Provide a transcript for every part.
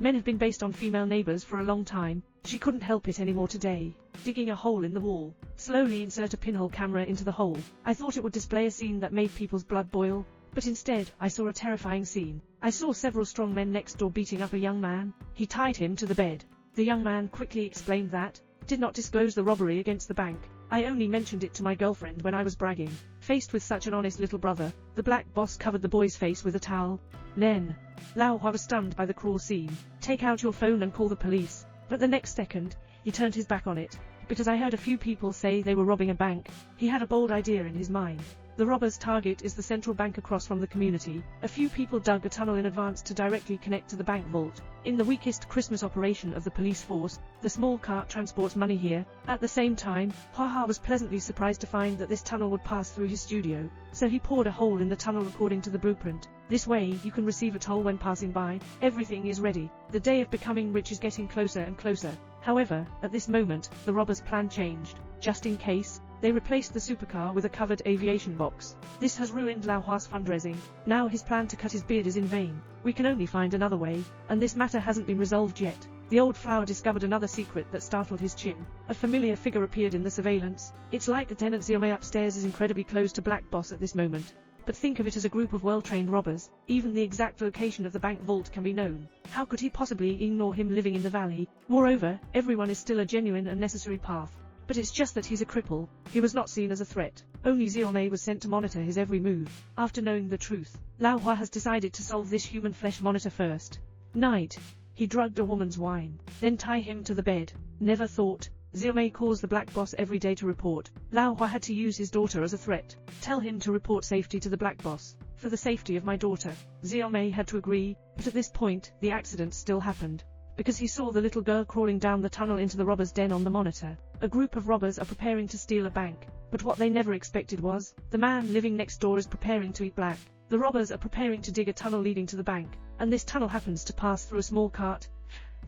Men had been based on female neighbors for a long time. She couldn't help it anymore today. Digging a hole in the wall. Slowly insert a pinhole camera into the hole. I thought it would display a scene that made people's blood boil, but instead, I saw a terrifying scene. I saw several strong men next door beating up a young man. He tied him to the bed. The young man quickly explained that, did not disclose the robbery against the bank. I only mentioned it to my girlfriend when I was bragging. Faced with such an honest little brother, the black boss covered the boy's face with a towel. Then, Lao Hua was stunned by the cruel scene. Take out your phone and call the police. But the next second, he turned his back on it. Because I heard a few people say they were robbing a bank, he had a bold idea in his mind. The robber's target is the central bank across from the community. A few people dug a tunnel in advance to directly connect to the bank vault. In the weakest Christmas operation of the police force, the small cart transports money here. At the same time, Haha was pleasantly surprised to find that this tunnel would pass through his studio, so he poured a hole in the tunnel according to the blueprint. This way, you can receive a toll when passing by. Everything is ready. The day of becoming rich is getting closer and closer. However, at this moment, the robbers' plan changed. Just in case, they replaced the supercar with a covered aviation box. This has ruined Lao Hua's fundraising. Now his plan to cut his beard is in vain. We can only find another way, and this matter hasn't been resolved yet. The old flower discovered another secret that startled his chin. A familiar figure appeared in the surveillance. It's like the tenant Xiaomei upstairs is incredibly close to Black Boss at this moment. But think of it as a group of well-trained robbers. Even the exact location of the bank vault can be known. How could he possibly ignore him living in the valley? Moreover, everyone is still a genuine and necessary path. But it's just that he's a cripple. He was not seen as a threat. Only Xiaomei was sent to monitor his every move. After knowing the truth, Lao Hua has decided to solve this human flesh monitor first. Night. He drugged a woman's wine, then tie him to the bed. Never thought. Xiaomei calls the Black Boss every day to report. Lao Hua had to use his daughter as a threat. Tell him to report safety to the Black Boss. For the safety of my daughter. Xiaomei had to agree, but at this point, the accident still happened. Because he saw the little girl crawling down the tunnel into the robber's den on the monitor. A group of robbers are preparing to steal a bank, but what they never expected was, the man living next door is preparing to eat black. The robbers are preparing to dig a tunnel leading to the bank, and this tunnel happens to pass through a small cart,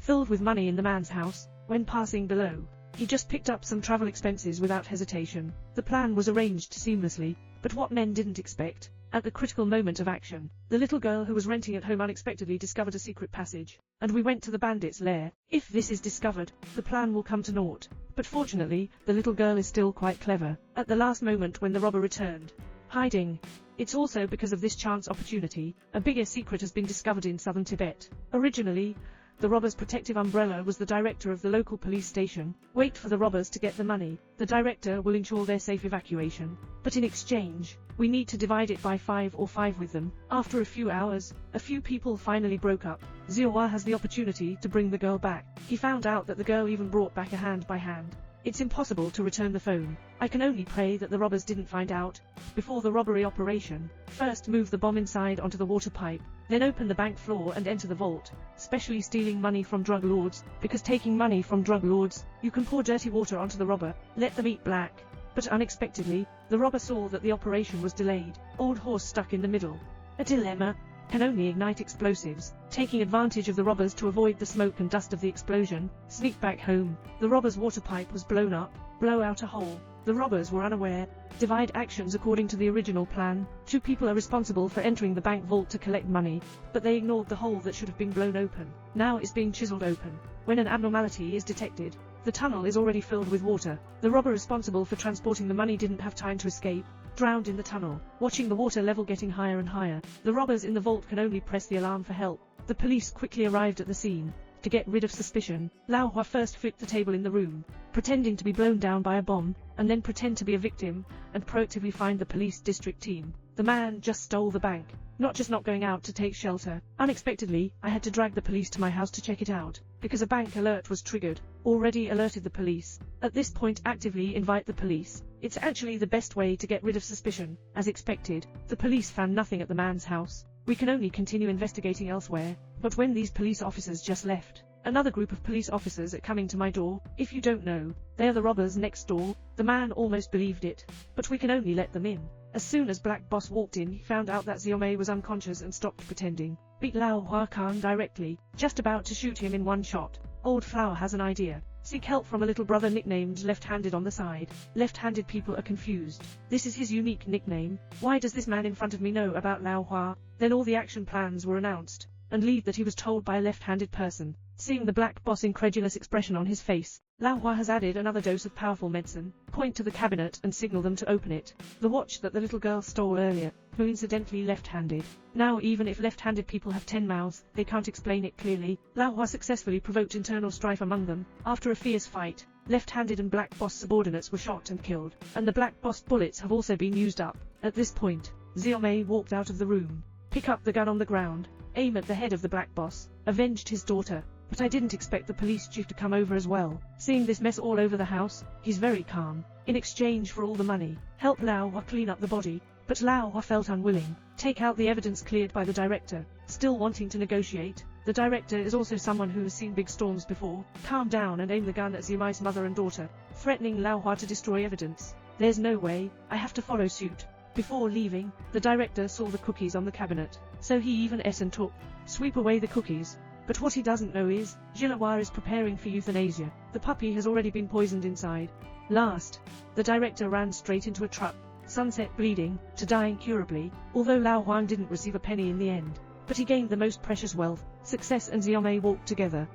filled with money in the man's house. When passing below, he just picked up some travel expenses without hesitation. The plan was arranged seamlessly, but what men didn't expect, at the critical moment of action, the little girl who was renting at home unexpectedly discovered a secret passage, and we went to the bandits' lair. If this is discovered, the plan will come to naught. But fortunately, the little girl is still quite clever. At the last moment when the robber returned, hiding. It's also because of this chance opportunity, a bigger secret has been discovered in southern Tibet. Originally, the robber's protective umbrella was the director of the local police station. Wait for the robbers to get the money. The director will ensure their safe evacuation. But in exchange, we need to divide it by 5 or 5 with them. After a few hours, a few people finally broke up. Xiaohua has the opportunity to bring the girl back. He found out that the girl even brought back a hand by hand. It's impossible to return the phone. I can only pray that the robbers didn't find out. Before the robbery operation, first move the bomb inside onto the water pipe, then open the bank floor and enter the vault, specially stealing money from drug lords, because taking money from drug lords, you can pour dirty water onto the robber, let them eat black. But unexpectedly, the robber saw that the operation was delayed. Old horse stuck in the middle. A dilemma. Can only ignite explosives. Taking advantage of the robbers to avoid the smoke and dust of the explosion, sneak back home. The robber's water pipe was blown up. Blow out a hole. The robbers were unaware. Divide actions according to the original plan. 2 people are responsible for entering the bank vault to collect money, but they ignored the hole that should have been blown open. Now it's being chiseled open. When an abnormality is detected, the tunnel is already filled with water. The robber responsible for transporting the money didn't have time to escape. Drowned in the tunnel. Watching the water level getting higher and higher, the robbers in the vault can only press the alarm for help. The police quickly arrived at the scene. To get rid of suspicion, Lao Hua first flipped the table in the room, pretending to be blown down by a bomb, and then pretend to be a victim, and proactively find the police district team. The man just stole the bank, not going out to take shelter. Unexpectedly, I had to drag the police to my house to check it out, because a bank alert was triggered. Already alerted the police. At this point actively invite the police. It's actually the best way to get rid of suspicion. As expected, the police found nothing at the man's house. We can only continue investigating elsewhere. But when these police officers just left, another group of police officers are coming to my door. If you don't know, they are the robbers next door. The man almost believed it, but we can only let them in. As soon as Black Boss walked in, he found out that Xiaomei was unconscious and stopped pretending. Beat Lao Hua Khan directly, just about to shoot him in one shot. Old Flower has an idea. Seek help from a little brother nicknamed Left-Handed on the side. Left-handed people are confused. This is his unique nickname. Why does this man in front of me know about Lao Hua? Then all the action plans were announced. and leave that he was told by a left-handed person. Seeing the black boss' incredulous expression on his face, Lao Hua has added another dose of powerful medicine, point to the cabinet and signal them to open it. The watch that the little girl stole earlier, coincidentally left-handed. Now even if left-handed people have 10 mouths, they can't explain it clearly. Lao Hua successfully provoked internal strife among them. After a fierce fight, left-handed and black boss subordinates were shot and killed, and the black boss bullets have also been used up. At this point, Xiaomei walked out of the room, pick up the gun on the ground, aim at the head of the black boss, avenged his daughter. But I didn't expect the police chief to come over as well. Seeing this mess all over the house, he's very calm. In exchange for all the money, help Lao Hua clean up the body. But Lao Hua felt unwilling. Take out the evidence cleared by the director. Still wanting to negotiate. The director is also someone who has seen big storms before. Calm down and aim the gun at Xiaomei's mother and daughter, threatening Lao Hua to destroy evidence. There's no way, I have to follow suit. Before leaving, the director saw the cookies on the cabinet, so he even and took. Sweep away the cookies. But what he doesn't know is, Gillois is preparing for euthanasia. The puppy has already been poisoned inside. Last, the director ran straight into a truck, sunset bleeding, to die incurably, although Lao Huang didn't receive a penny in the end. But he gained the most precious wealth. Success and Xiaomei walked together.